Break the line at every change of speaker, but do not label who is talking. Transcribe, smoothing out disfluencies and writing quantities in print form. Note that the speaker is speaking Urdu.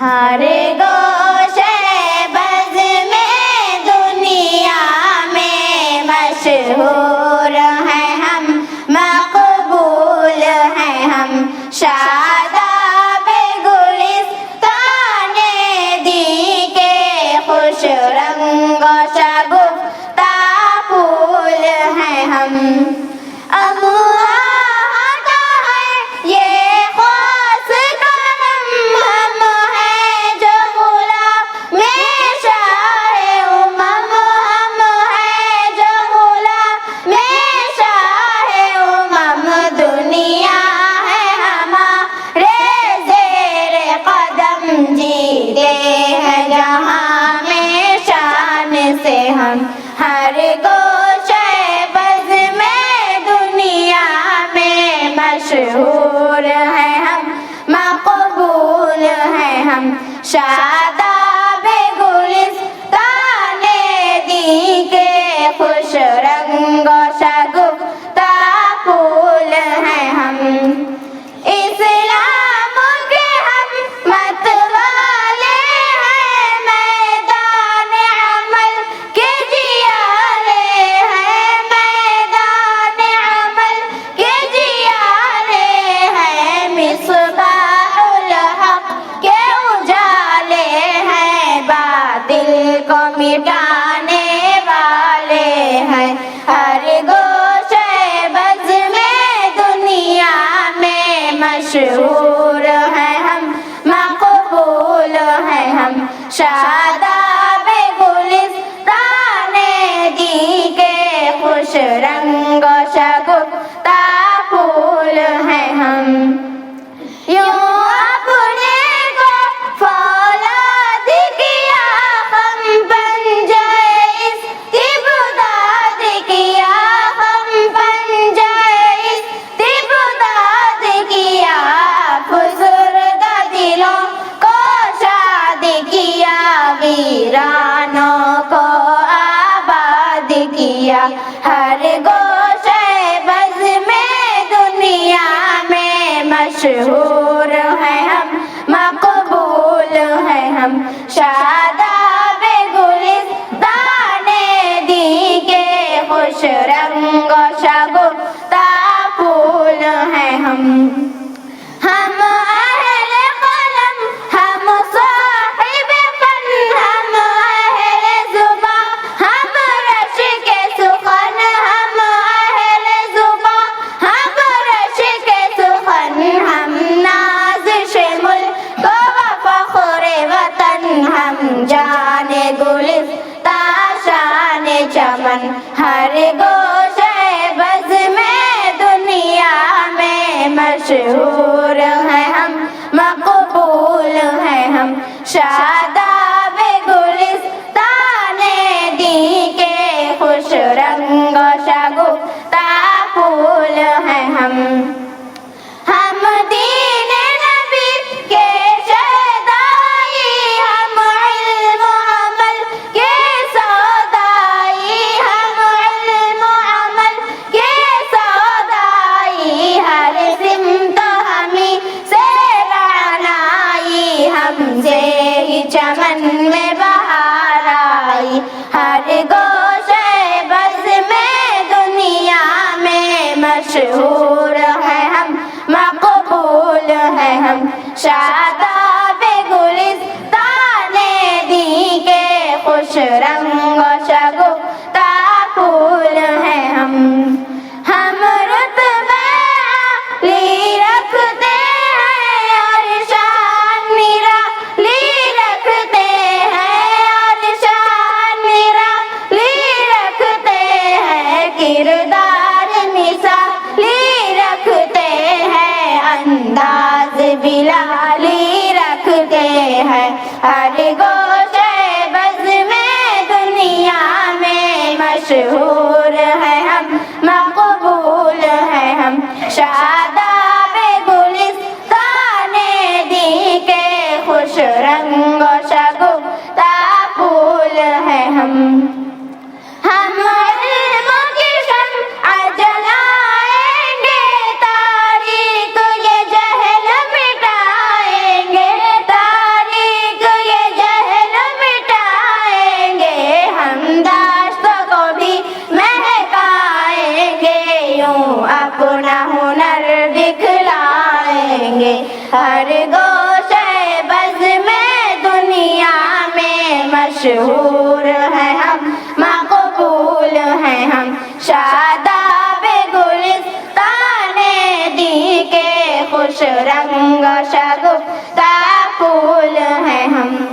ہر گوشے بز میں دنیا میں مشہور ہیں ہم، مقبول ہیں ہم، شاداب گلستان دی کے خوش رنگ و شگفتہ پھول ہیں ہم۔ ہر گوشے بز میں دنیا میں مشہور ہیں ہم، مقبول ہیں ہم، شاداب گلستان دی کے خوش رنگ و شگفتہ پھول ہیں ہم۔ اسلام کے ہم متوالے ہیں، میدان عمل کے جیارے ہیں، میدان عمل کے جیارے ہیں، مصباح الحق کے اجالے ہیں، باطل کو مٹانے والے ہیں۔ ہر گوشے بز میں دنیا میں مشہور ہیں ہم، مقبول ہیں ہم، شاداب گلستان دی کے خوش رنگ و شگفتہ پھول ہیں ہم۔ یوں اپنے کو فولاد کیا، ہم پنجے استبداد کیا، ہم پنجے استبداد کیا، فزردہ دلوں کو شاد کیا، ویرانوں کو آباد کیا۔ ہر گوشے بز میں دنیا میں مشہور ہیں ہم، مقبول ہیں ہم، شاداب گلستان دی کے خوش رنگ و شگفتہ پھول ہیں ہم۔ ہم اہل قلم، ہم صاحب فن، ہم اہل زباں، ہم رش کے سخن، ہم اہل زباں، ہم رش کے سخن، ہم نازش ملک و فخر وطن، ہم جان گلستاں شان چمن۔ ہر گوشے بز میں دنیا میں مشہور ہیں ہم، مقبول ہیں ہم، شاداب گلستان دی کے خوش رنگ و شگفتہ پھول ہیں ہم۔ ہم دین نبی کے شہدائی، ہم علم و عمل کے سودائی، ہم علم و عمل کے سودائی، ہر سمت ہمیں سے رعنائی، ہم سے ہی چمن میں بہار آئی۔ ہر گوشے بز میں دنیا میں مشہور ہیں ہم، مقبول ہیں ہم، شاداب گلستان دی کے خوش رنگ و شگفتہ پھول ہیں ہم۔ ہم رتبہ عالی رکھتے ہیں اور شان نرالی رکھتے ہیں، اور شان نرالی رکھتے ہیں، کردار مثالی رکھتے ہیں، انداز بلالی رکھتے ہیں۔ ہر گوشے بز میں دنیا میں مشہور ہیں ہم، مقبول ہیں ہم، شاداب گلستان دی کے خوش رنگ و شگفتہ پھول ہیں ہم۔ ہم علم کی شمع جلائیں گے، تاریخ یہ جہل مٹائیں گے، تاریخ یوں اپنا ہنر دکھلائیں گے ہر گوشے بز میں دنیا میں مشہور ہیں ہم مقبول ہیں ہم شاداب گلستان دی کے خوش رنگ شگفتہ پھول ہیں ہم